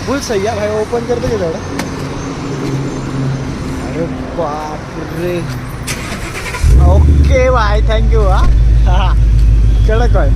फुल सही आहे भाई. ओपन करतो की तेवढं. अरे बापरे. ओके भाई थँक्यू. हा कडक आहे.